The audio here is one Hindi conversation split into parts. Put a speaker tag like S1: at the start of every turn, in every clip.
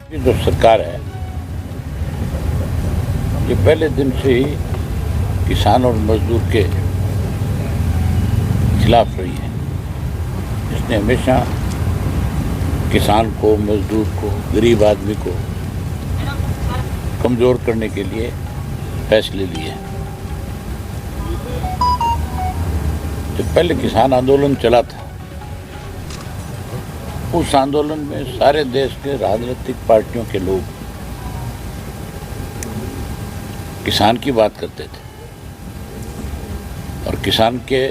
S1: ये जो सरकार है ये पहले दिन से ही किसान और मजदूर के खिलाफ रही है। इसने हमेशा किसान को, मजदूर को, गरीब आदमी को कमज़ोर करने के लिए फैसले लिए। जब पहले किसान आंदोलन चला था, उस आंदोलन में सारे देश के राजनीतिक पार्टियों के लोग किसान की बात करते थे और किसान के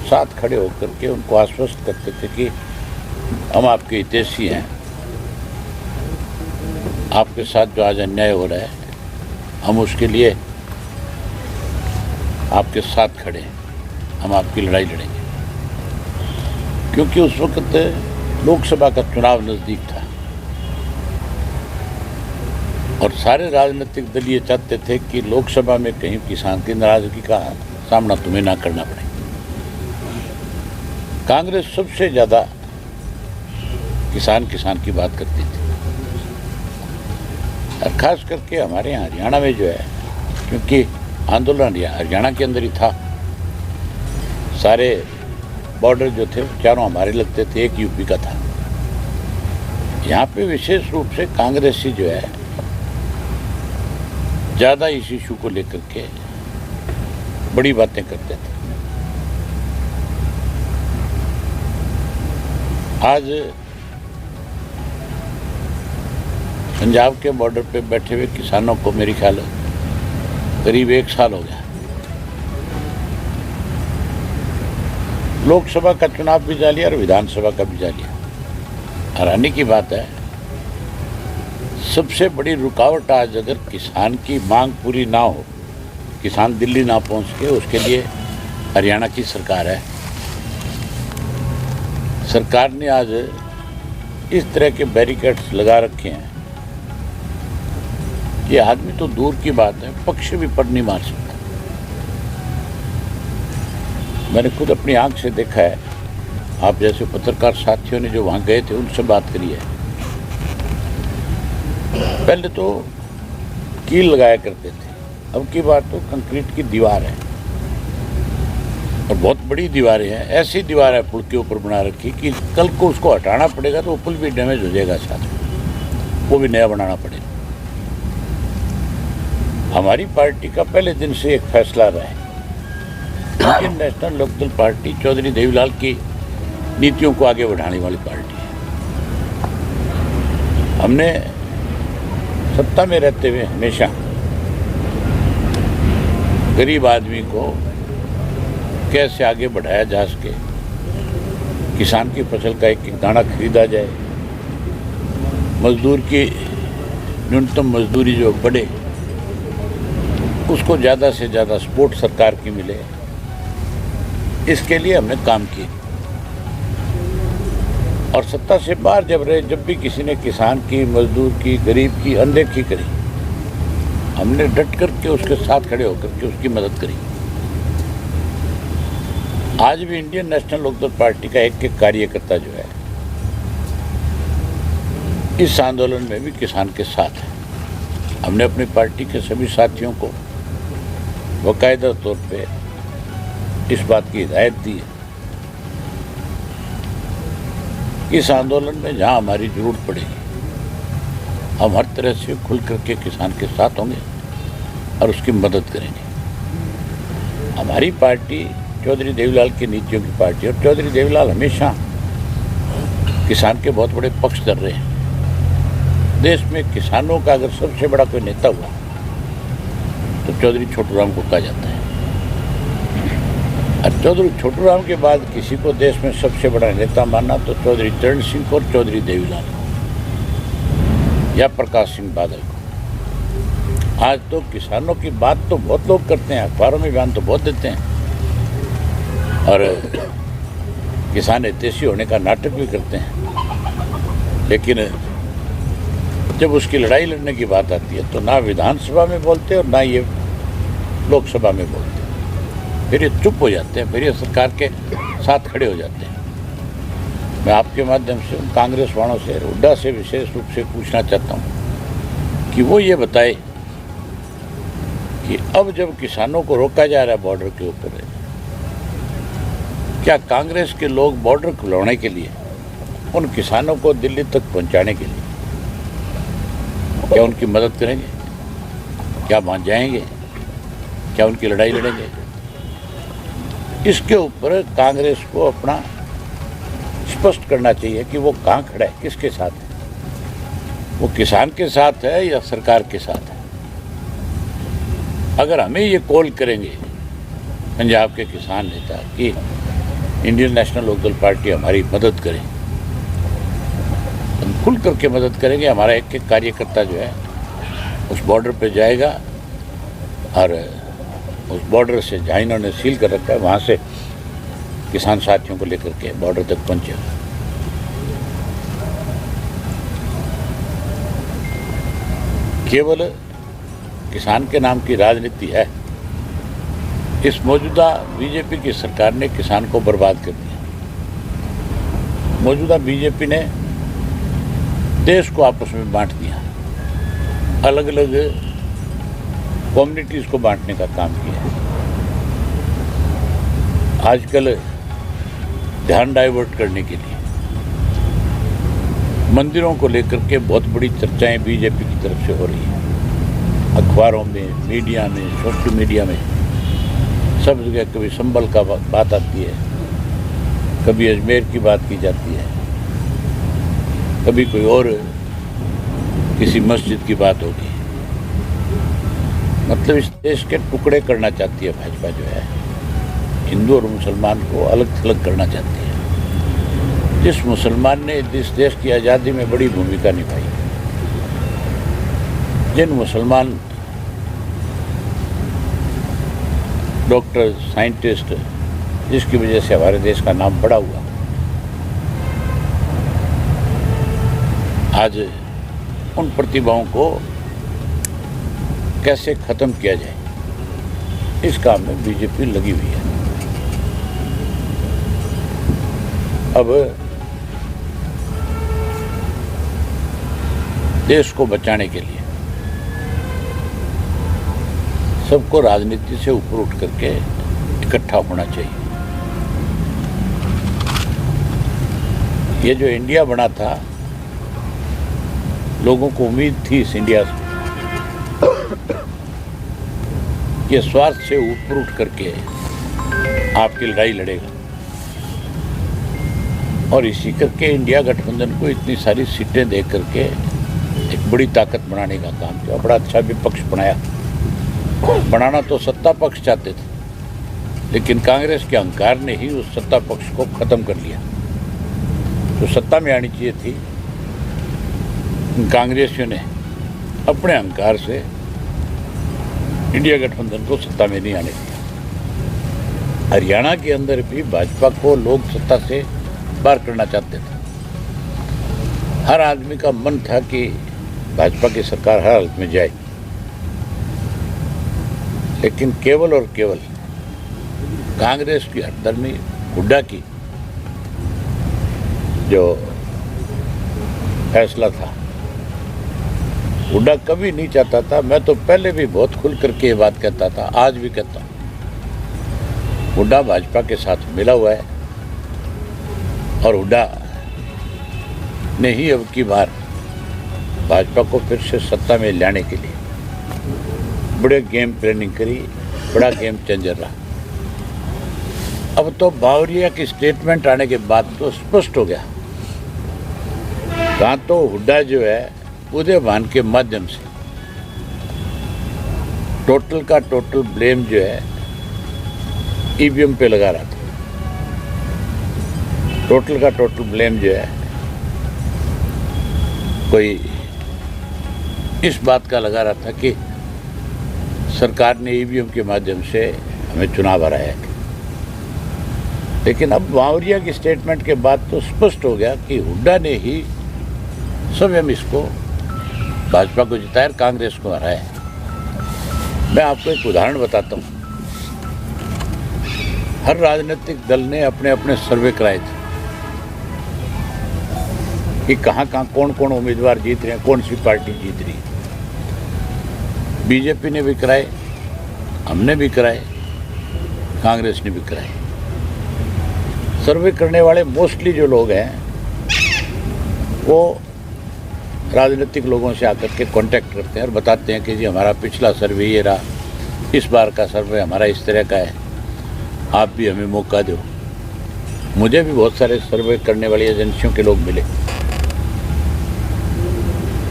S1: साथ खड़े होकर के उनको आश्वस्त करते थे कि हम आपके हितैषी हैं, आपके साथ जो आज अन्याय हो रहा है हम उसके लिए आपके साथ खड़े हैं, हम आपकी लड़ाई लड़ेंगे। क्योंकि उस वक्त लोकसभा का चुनाव नज़दीक था और सारे राजनीतिक दल ये चाहते थे कि लोकसभा में कहीं किसान की नाराजगी का सामना तुम्हें ना करना पड़े। कांग्रेस सबसे ज़्यादा किसान की बात करती थी और खास करके हमारे यहाँ हरियाणा में जो है, क्योंकि आंदोलन हरियाणा के अंदर ही था, सारे बॉर्डर जो थे चारों हमारे लगते थे, एक यूपी का था। यहाँ पे विशेष रूप से कांग्रेसी जो है ज़्यादा इस इशू को लेकर के बड़ी बातें करते थे। आज पंजाब के बॉर्डर पे बैठे हुए किसानों को मेरी ख्याल करीब 1 साल हो गया। लोकसभा का चुनाव भी जा लिया और विधानसभा का भी जा लिया। हैरानी की बात है, सबसे बड़ी रुकावट आज अगर किसान की मांग पूरी ना हो, किसान दिल्ली ना पहुंच के, उसके लिए हरियाणा की सरकार है। सरकार ने आज इस तरह के बैरिकेड्स लगा रखे हैं, ये आदमी तो दूर की बात है, पक्षी भी पर नहीं मार सकता। मैंने खुद अपनी आंख से देखा है, आप जैसे पत्रकार साथियों ने जो वहाँ गए थे उनसे बात करी है। पहले तो कील लगाया करते थे, अब की बात तो कंक्रीट की दीवार है और बहुत बड़ी दीवारें हैं। ऐसी दीवार है पुल के ऊपर बना रखी कि कल को उसको हटाना पड़ेगा तो वो पुल भी डैमेज हो जाएगा, साथ में वो भी नया बनाना पड़ेगा। हमारी पार्टी का पहले दिन से एक फैसला रहा है, Indian National Lokdal party Chaudhary Devilal की नीतियों को आगे बढ़ाने वाली पार्टी है। हमने सत्ता में रहते हुए हमेशा गरीब आदमी को कैसे आगे बढ़ाया जा सके, किसान की फसल का एक एक दाना खरीदा जाए, मजदूर की न्यूनतम मजदूरी जो बढ़े उसको ज़्यादा से ज़्यादा सपोर्ट सरकार की मिले, इसके लिए हमने काम किया। और सत्ता से बाहर जब रहे, जब भी किसी ने किसान की, मजदूर की, गरीब की अनदेखी करी, हमने डट करके उसके साथ खड़े होकर के उसकी मदद करी। आज भी इंडियन नेशनल लोकदल पार्टी का एक एक कार्यकर्ता जो है इस आंदोलन में भी किसान के साथ है। हमने अपनी पार्टी के सभी साथियों को बाकायदा तौर पे इस बात की हिदायत दी है, इस आंदोलन में जहां हमारी जरूरत पड़ेगी हम हर तरह से खुल करके किसान के साथ होंगे और उसकी मदद करेंगे। हमारी पार्टी चौधरी देवीलाल की नीतियों की पार्टी, और चौधरी देवीलाल हमेशा किसान के बहुत बड़े पक्षधर रहे हैं। देश में किसानों का अगर सबसे बड़ा कोई नेता हुआ तो चौधरी छोटूराम को कहा जाता है। और चौधरी छोटूराम के बाद किसी को देश में सबसे बड़ा नेता मानना तो चौधरी चरण सिंह को और चौधरी देवीलाल को या प्रकाश सिंह बादल को। आज तो किसानों की बात तो बहुत लोग करते हैं, अखबारों में बयान तो बहुत देते हैं और किसान हितैषी होने का नाटक भी करते हैं, लेकिन जब उसकी लड़ाई लड़ने की बात आती है तो ना विधानसभा में बोलते और ना ये लोकसभा में बोलते, फिर ये चुप हो जाते हैं, फिर ये सरकार के साथ खड़े हो जाते हैं। मैं आपके माध्यम से उन कांग्रेस वालों से, हुड्डा से विशेष रूप से पूछना चाहता हूँ कि वो ये बताए कि अब जब किसानों को रोका जा रहा है बॉर्डर के ऊपर, क्या कांग्रेस के लोग बॉर्डर खुलवाने के लिए, उन किसानों को दिल्ली तक पहुंचाने के लिए क्या उनकी मदद करेंगे? क्या वहां जाएंगे? क्या उनकी लड़ाई लड़ेंगे? इसके ऊपर कांग्रेस को अपना स्पष्ट करना चाहिए कि वो कहाँ खड़ा है, किसके साथ है। वो किसान के साथ है या सरकार के साथ है। अगर हमें ये कॉल करेंगे पंजाब के किसान नेता कि इंडियन नेशनल लोकदल पार्टी हमारी मदद करे, हम खुल करके मदद करेंगे। हमारा एक एक कार्यकर्ता जो है उस बॉर्डर पे जाएगा और उस बॉर्डर से जहाँ इन्होंने सील कर रखा है वहाँ से किसान साथियों को लेकर के बॉर्डर तक पहुँचेगा। केवल किसान के नाम की राजनीति है। इस मौजूदा बीजेपी की सरकार ने किसान को बर्बाद कर दिया। मौजूदा बीजेपी ने देश को आपस में बांट दिया, अलग अलग कम्युनिटीज को बांटने का काम किया। आजकल ध्यान डाइवर्ट करने के लिए मंदिरों को लेकर के बहुत बड़ी चर्चाएं बीजेपी की तरफ से हो रही है। अखबारों में, मीडिया में, सोशल मीडिया में सब जगह कभी संभल का बात आती है, कभी अजमेर की बात की जाती है, कभी कोई और किसी मस्जिद की बात होगी। मतलब इस देश के टुकड़े करना चाहती है भाजपा जो है, हिंदू और मुसलमान को अलग थलग करना चाहती है। जिस मुसलमान ने इस देश की आज़ादी में बड़ी भूमिका निभाई, जिन मुसलमान डॉक्टर, साइंटिस्ट, जिसकी वजह से हमारे देश का नाम बड़ा हुआ, आज उन प्रतिभाओं को कैसे खत्म किया जाए, इस काम में बीजेपी लगी हुई है। अब देश को बचाने के लिए सबको राजनीति से ऊपर उठ करके इकट्ठा होना चाहिए। ये जो इंडिया बना था, लोगों को उम्मीद थी इस इंडिया से, ये स्वार्थ से ऊपर उठ करके आपकी लड़ाई लड़ेगा और इसी करके इंडिया गठबंधन को इतनी सारी सीटें दे करके एक बड़ी ताकत बनाने का काम किया। बड़ा अच्छा विपक्ष बनाना तो सत्ता पक्ष चाहते थे, लेकिन कांग्रेस के अहंकार ने ही उस सत्ता पक्ष को खत्म कर लिया। तो सत्ता में आनी चाहिए थी, कांग्रेसियों ने अपने अहंकार से इंडिया गठबंधन को सत्ता में नहीं आने दिया। हरियाणा के अंदर भी भाजपा को लोग सत्ता से बाहर करना चाहते थे। हर आदमी का मन था कि भाजपा की सरकार हर हालत में जाए, लेकिन केवल और केवल कांग्रेस की हरदर्मी, हुड्डा की जो फैसला था, हुड्डा कभी नहीं चाहता था। मैं तो पहले भी बहुत खुल करके ये बात कहता था, आज भी कहता हूँ, हुड्डा भाजपा के साथ मिला हुआ है और हुड्डा ने ही अब की बार भाजपा को फिर से सत्ता में लाने के लिए बड़े गेम प्लानिंग करी, बड़ा गेम चेंजर रहा। अब तो बावरिया की स्टेटमेंट आने के बाद तो स्पष्ट हो गया, कहाँ तो हुड्डा जो है उदयभान के माध्यम से टोटल का टोटल ब्लेम जो है ईवीएम पे लगा रहा था। टोटल का टोटल ब्लेम जो है कोई इस बात का लगा रहा था कि सरकार ने ईवीएम के माध्यम से हमें चुनाव हराया। लेकिन अब बावरिया की स्टेटमेंट के बाद तो स्पष्ट हो गया कि हुड्डा ने ही स्वयं इसको भाजपा को जिताया, कांग्रेस को हराया। मैं आपको एक उदाहरण बताता हूँ। हर राजनीतिक दल ने अपने अपने सर्वे कराए थे कि कहाँ कहाँ कौन कौन उम्मीदवार जीत रहे हैं, कौन सी पार्टी जीत रही है। बीजेपी ने भी कराए, हमने भी कराए, कांग्रेस ने भी कराए। सर्वे करने वाले मोस्टली जो लोग हैं वो राजनीतिक लोगों से आकर के कांटेक्ट करते हैं और बताते हैं कि जी हमारा पिछला सर्वे ये रहा, इस बार का सर्वे हमारा इस तरह का है, आप भी हमें मौका दो। मुझे भी बहुत सारे सर्वे करने वाली एजेंसियों के लोग मिले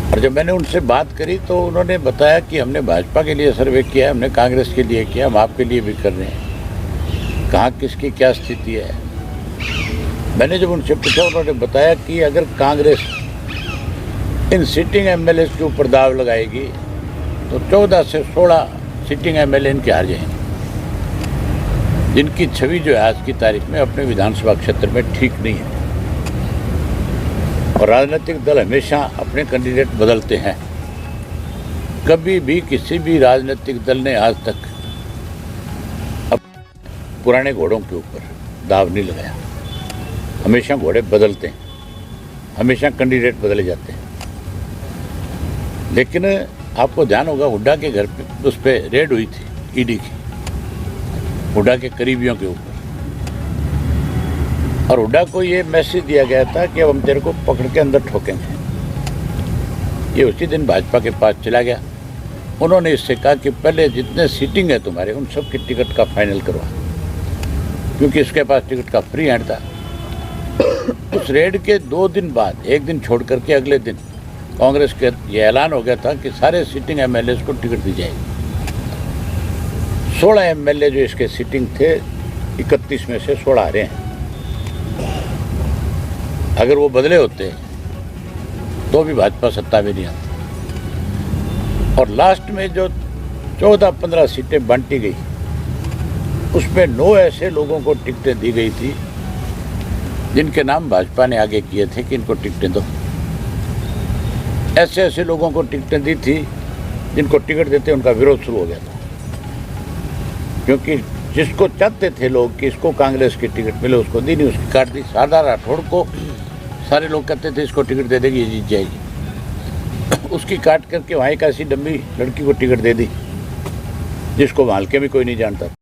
S1: और जब मैंने उनसे बात करी तो उन्होंने बताया कि हमने भाजपा के लिए सर्वे किया, हमने कांग्रेस के लिए किया, हम आपके लिए भी कर रहे हैं। कहाँ किसकी क्या स्थिति है। मैंने जब उनसे पूछा, उन्होंने बताया कि अगर कांग्रेस इन सिटिंग एमएलए के ऊपर दाव लगाएगी तो 14 से 16 सिटिंग एमएलए इनके हार जाएंगे, जिनकी छवि जो है आज की तारीख में अपने विधानसभा क्षेत्र में ठीक नहीं है। और राजनीतिक दल हमेशा अपने कैंडिडेट बदलते हैं। कभी भी किसी भी राजनीतिक दल ने आज तक अब पुराने घोड़ों के ऊपर दाव नहीं लगाया। हमेशा घोड़े बदलते हैं, हमेशा कैंडिडेट बदले जाते हैं। लेकिन आपको ध्यान होगा, हुड्डा के घर पे उस पर रेड हुई थी ईडी की, हुड्डा के करीबियों के ऊपर, और हुड्डा को ये मैसेज दिया गया था कि अब हम तेरे को पकड़ के अंदर ठोकेंगे। ये उसी दिन भाजपा के पास चला गया। उन्होंने इससे कहा कि पहले जितने सीटिंग है तुम्हारे उन सब की टिकट का फाइनल करवा, क्योंकि इसके पास टिकट का फ्री हैंड था। उस रेड के 2 दिन बाद, एक दिन छोड़ करके अगले दिन कांग्रेस के ये ऐलान हो गया था कि सारे सिटिंग एमएलए को टिकट दी जाएगी। 16 एमएलए जो इसके सिटिंग थे, 31 में से 16 आ रहे हैं। अगर वो बदले होते तो भी भाजपा सत्ता में नहीं आती। और लास्ट में जो 14-15 सीटें बांटी गई, उसमें 9 ऐसे लोगों को टिकटें दी गई थी जिनके नाम भाजपा ने आगे किए थे कि इनको टिकटें दो। ऐसे ऐसे लोगों को टिकटें दी थी जिनको टिकट देते उनका विरोध शुरू हो गया था, क्योंकि जिसको चाहते थे लोग कि इसको कांग्रेस की टिकट मिले, उसको दी नहीं, उसकी काट दी। शारदा राठौड़ को सारे लोग कहते थे इसको टिकट दे देगी, ये जीत जाएगी। उसकी काट करके वहाँ एक ऐसी डम्मी लड़की को टिकट दे दी जिसको मालके भी कोई नहीं जानता।